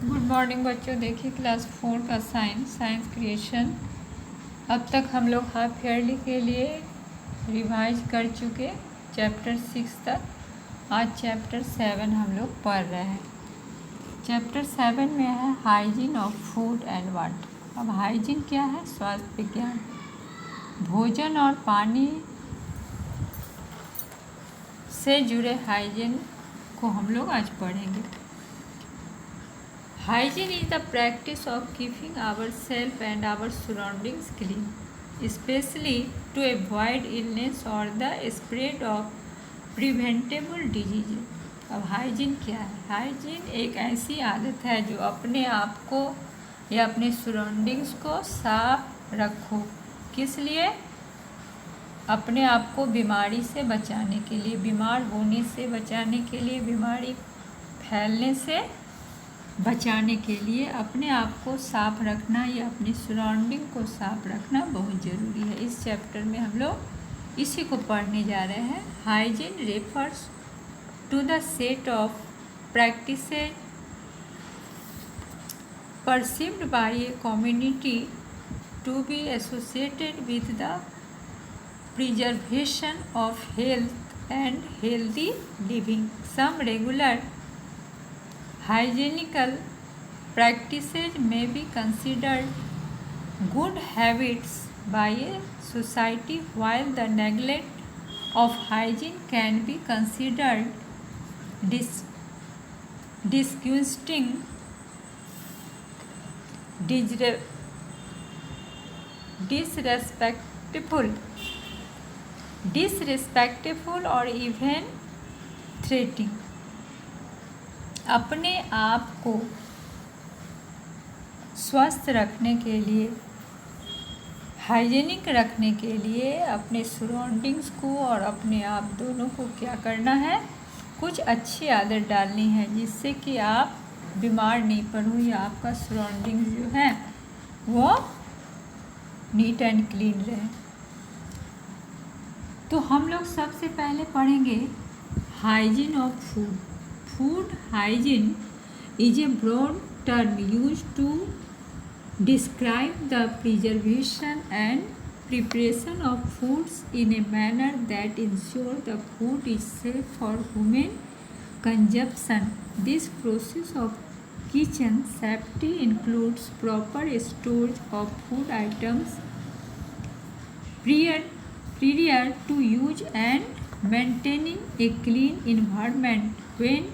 Good morning बच्चों। देखिए class 4 का साइंस क्रिएशन। अब तक हम लोग हाफ ईयरली के लिए रिवाइज कर चुके चैप्टर 6 तक। आज चैप्टर 7 हम लोग पढ़ रहे हैं। चैप्टर 7 में है hygiene of food and water. अब हाइजीन क्या है? स्वास्थ्य विज्ञान। भोजन और पानी से जुड़े हाइजीन को हम लोग आज पढ़ेंगे। Hygiene is the practice of keeping ourselves and our surroundings clean, especially to avoid illness or the spread of preventable diseases. अब हाइजीन क्या है? हाइजीन एक ऐसी आदत है जो अपने आप को या अपने सराउंडिंग्स को साफ रखो। किस लिए? अपने आप को बीमारी से बचाने के लिए, बीमार होने से बचाने के लिए, बीमारी फैलने से बचाने के लिए अपने आप को साफ रखना या अपनी सराउंडिंग को साफ रखना बहुत ज़रूरी है। इस चैप्टर में हम लोग इसी को पढ़ने जा रहे हैं। Hygiene refers to the set of practices perceived by a community to be associated with the preservation of health and healthy living. Some regular hygienical practices may be considered good habits by a society, while the neglect of hygiene can be considered disgusting, disrespectful or even threatening। अपने आप को स्वस्थ रखने के लिए, hygienic रखने के लिए अपने सराउंडिंग्स को और अपने आप दोनों को क्या करना है? कुछ अच्छी आदत डालनी है जिससे कि आप बीमार नहीं पड़ो या आपका सराउंडिंग्स जो है वो नीट एंड क्लीन रहे। तो हम लोग सबसे पहले पढ़ेंगे hygiene of food. Food hygiene is a broad term used to describe the preservation and preparation of foods in a manner that ensure the food is safe for human consumption. This process of kitchen safety includes proper storage of food items prior to use and maintaining a clean environment when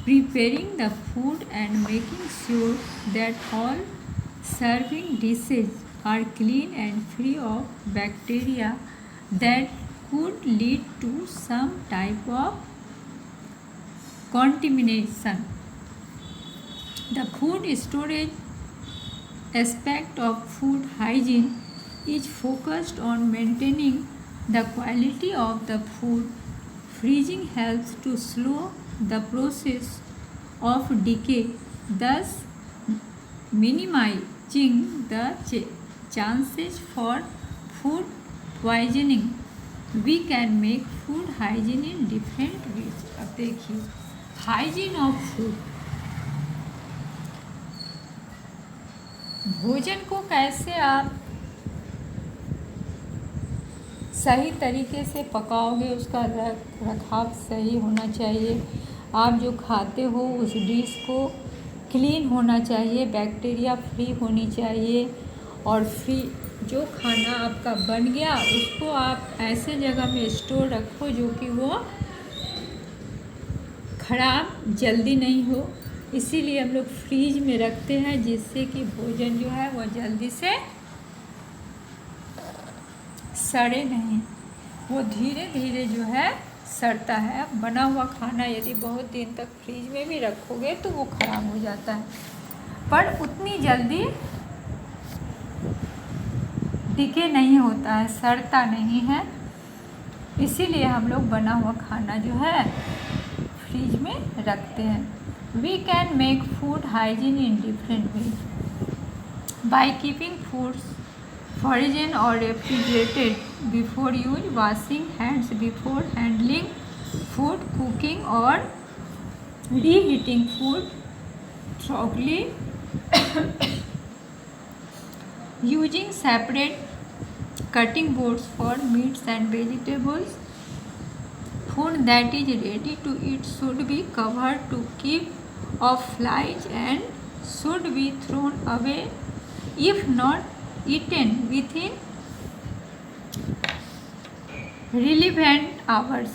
preparing the food and making sure that all serving dishes are clean and free of bacteria that could lead to some type of contamination. The food storage aspect of food hygiene is focused on maintaining the quality of the food. Freezing helps to slow the process of decay, thus minimizing the chances for food poisoning. We can make food hygiene in different ways. अब देखिए hygiene of food. भोजन को कैसे आप सही तरीके से पकाओगे, उसका रखाव सही होना चाहिए। आप जो खाते हो उस डिश को क्लीन होना चाहिए, बैक्टीरिया फ्री होनी चाहिए, और जो खाना आपका बन गया उसको आप ऐसे जगह में स्टोर रखो जो कि वो खराब जल्दी नहीं हो। इसीलिए हम लोग फ्रीज में रखते हैं जिससे कि भोजन जो है वो जल्दी से सड़े नहीं, वो धीरे धीरे जो है सड़ता है। अब बना हुआ खाना यदि बहुत दिन तक फ्रीज में भी रखोगे तो वो ख़राब हो जाता है, पर उतनी जल्दी डिके नहीं होता है, सड़ता नहीं है। इसीलिए हम लोग बना हुआ खाना जो है फ्रीज में रखते हैं। We can make food hygiene in different way by keeping foods frozen or refrigerated before use, washing hands before handling food, cooking or reheating food, thoroughly. Using separate cutting boards for meats and vegetables. Food that is ready to eat should be covered to keep off flies and should be thrown away if not eaten within relevant hours.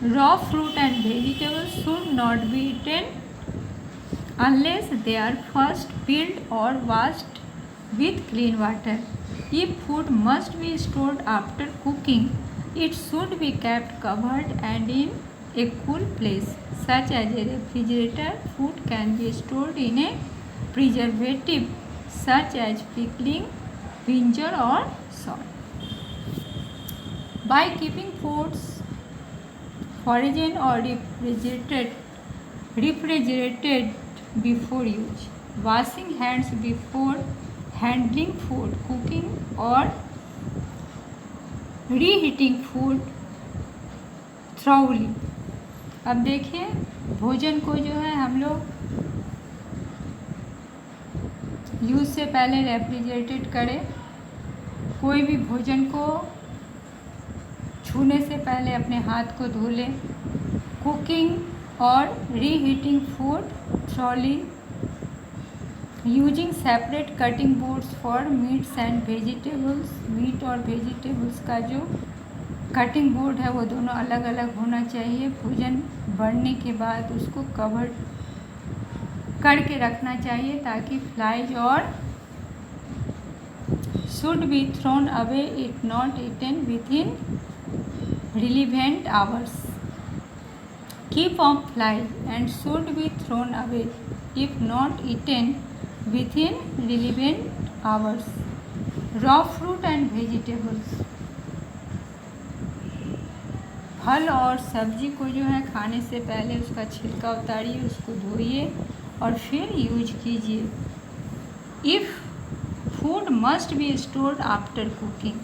Raw fruit and vegetables should not be eaten unless they are first peeled or washed with clean water. If food must be stored after cooking, it should be kept covered and in a cool place, such as a refrigerator. Food can be stored in a preservative, such as pickling, vinegar, or salt. By keeping foods frozen or refrigerated before use, washing hands before handling food, cooking or reheating food thoroughly. अब देखिए भोजन को जो है हम लोग use से पहले रेफ्रिजरेटेड करें। कोई भी भोजन को छूने से पहले अपने हाथ को धो लें। कुकिंग और reheating food thoroughly. Using separate cutting boards for meats and vegetables. Meat और वेजिटेबल्स का जो कटिंग बोर्ड है वो दोनों अलग अलग होना चाहिए। भोजन बढ़ने के बाद उसको कवर करके रखना चाहिए ताकि फ्लाइज और should be thrown away it not eaten within relevant hours. Keep off flies and should be thrown away if not eaten within relevant hours. Raw fruit and vegetables. फल और सब्जी को जो है खाने से पहले उसका छिलका उतारिए, उसको धोइए और फिर यूज कीजिए। If food must be stored after cooking.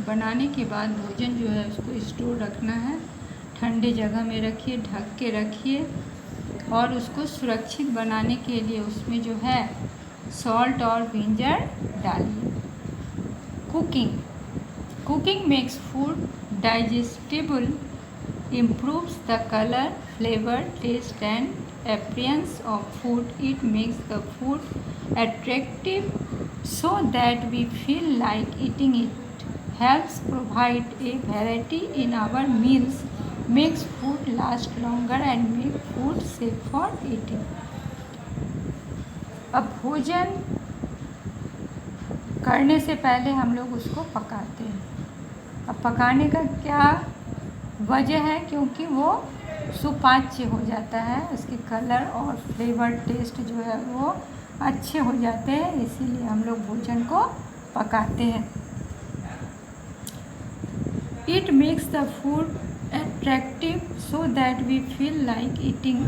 बनाने के बाद भोजन जो है उसको स्टोर रखना है। ठंडे जगह में रखिए, ढक के रखिए और उसको सुरक्षित बनाने के लिए उसमें जो है सॉल्ट और विनेगर डालिए। Cooking makes food digestible, improves the color, flavor, taste and appearance of food. It makes the food attractive so that we feel like eating it. Helps provide a variety in our meals, makes food last longer and make food safe for eating. अब भोजन करने से पहले हम लोग उसको पकाते हैं। अब पकाने का क्या वजह है? क्योंकि वो सुपाच्य हो जाता है, उसकी कलर और फ्लेवर टेस्ट जो है वो अच्छे हो जाते हैं, इसीलिए हम लोग भोजन को पकाते हैं। It makes the food attractive so that we feel like eating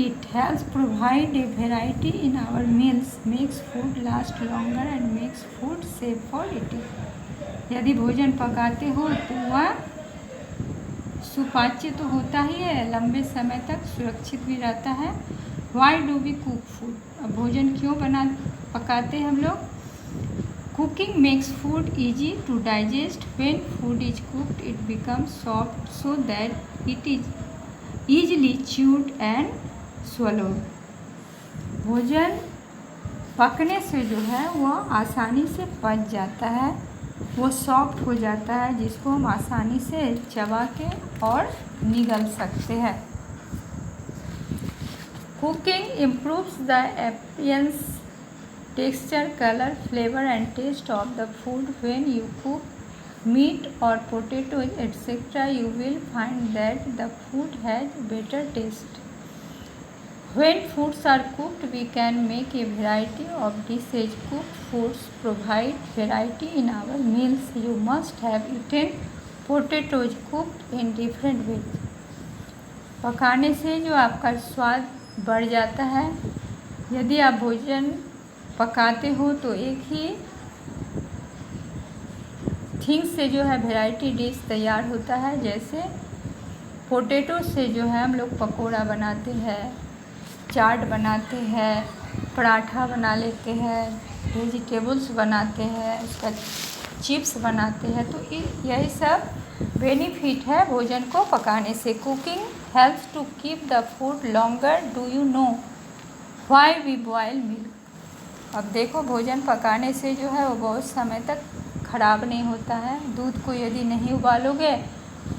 it. Helps provide a variety in our meals, makes food last longer and makes food safe for eating. यदि भोजन पकाते हो तो वह सुपाच्य तो होता ही है, लंबे समय तक सुरक्षित भी रहता है। Why do we cook food? अब भोजन क्यों पकाते हैं हम लोग? Cooking makes food easy to digest. When food is cooked, it becomes soft so that it is easily chewed and swallowed. भोजन पकने से जो है वह आसानी से पच जाता है, वो सॉफ्ट हो जाता है, जिसको हम आसानी से चबा के और निगल सकते हैं। Cooking improves the appearance, texture, color, flavor and taste of the food. When you cook meat or potatoes etc., you will find that the food has better taste. When foods are cooked, we can make a variety of dishes. Cooked foods provide variety in our meals. You must have eaten potatoes cooked in different ways. पकाने से जो आपका स्वाद बढ़ जाता है। यदि आप भोजन पकाते हो तो एक ही थिंग्स से जो है वैरायटी डिश तैयार होता है। जैसे पोटैटो से जो है हम लोग पकोड़ा बनाते हैं, चाट बनाते हैं, पराठा बना लेते हैं, वेजिटेबल्स बनाते हैं, उसका चिप्स बनाते हैं। तो यही सब बेनिफिट है भोजन को पकाने से। Cooking helps to keep the food longer. Do you know why we boil milk? अब देखो, भोजन पकाने से जो है वो बहुत समय तक ख़राब नहीं होता है। दूध को यदि नहीं उबालोगे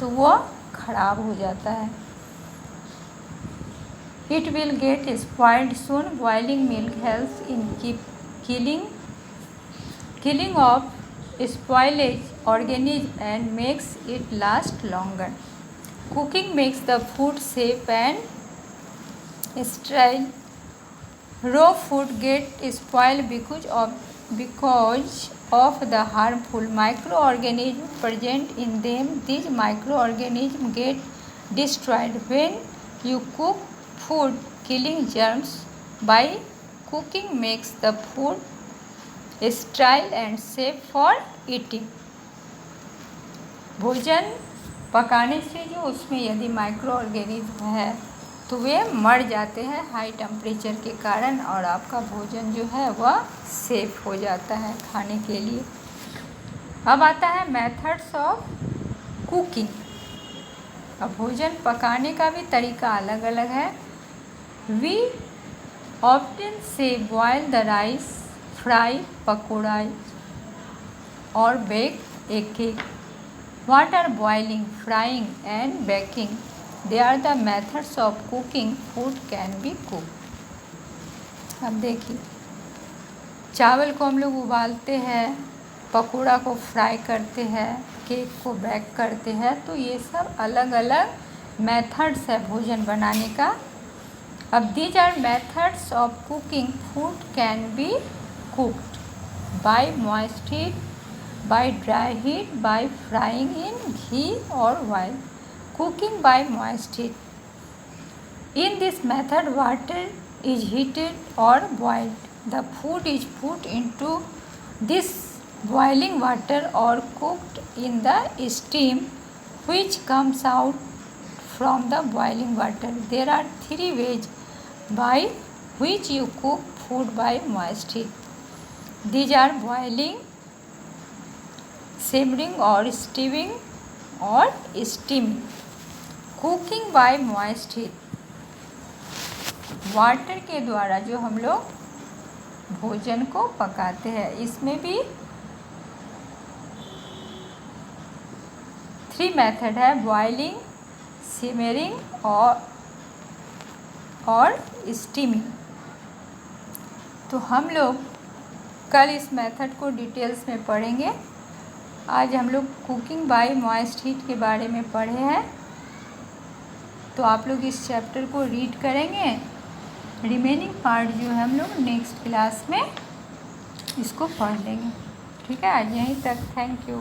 तो वो ख़राब हो जाता है। It will get spoiled soon. Boiling milk helps in killing of spoilage organisms and makes it last longer. Cooking makes the food safe and sterile. Raw food get spoiled because of the harmful microorganisms present in them. These microorganisms get destroyed when you cook food. Killing germs by cooking makes the food sterile and safe for eating. भोजन पकाने से जो उसमें यदि micro organism है तो वे मर जाते हैं हाई टेम्परेचर के कारण, और आपका भोजन जो है वह सेफ हो जाता है खाने के लिए। अब आता है मेथड्स ऑफ कुकिंग। अब भोजन पकाने का भी तरीका अलग अलग है। We often say boil the rice, fry pakoda or bake a cake. What are boiling, frying and baking? They are the methods of cooking. Food can be cooked. अब देखिए, चावल को हम लोग उबालते हैं, पकोड़ा को फ्राई करते हैं, केक को बेक करते हैं। तो ये सब अलग अलग मेथड्स है भोजन बनाने का। अब these are methods of cooking. Food can be cooked by moist heat, by dry heat, by frying in ghee or oil. Cooking by moist heat. In this method, water is heated or boiled. The food is put into this boiling water or cooked in the steam which comes out from the boiling water. There are 3 ways by which you cook food by moist heat. These are boiling, simmering or stewing or steaming. Cooking by moist heat. Water के द्वारा जो हम लोग भोजन को पकाते हैं, इसमें भी 3 मेथड है, बॉइलिंग, सिमरिंग और स्टीमिंग। तो हम लोग कल इस मेथड को डिटेल्स में पढ़ेंगे। आज हम लोग कुकिंग बाय मॉइस्ट हीट के बारे में पढ़े हैं। तो आप लोग इस चैप्टर को रीड करेंगे। रिमेनिंग पार्ट जो है हम लोग नेक्स्ट क्लास में इसको पढ़ लेंगे। ठीक है, आज यहीं तक। Thank you.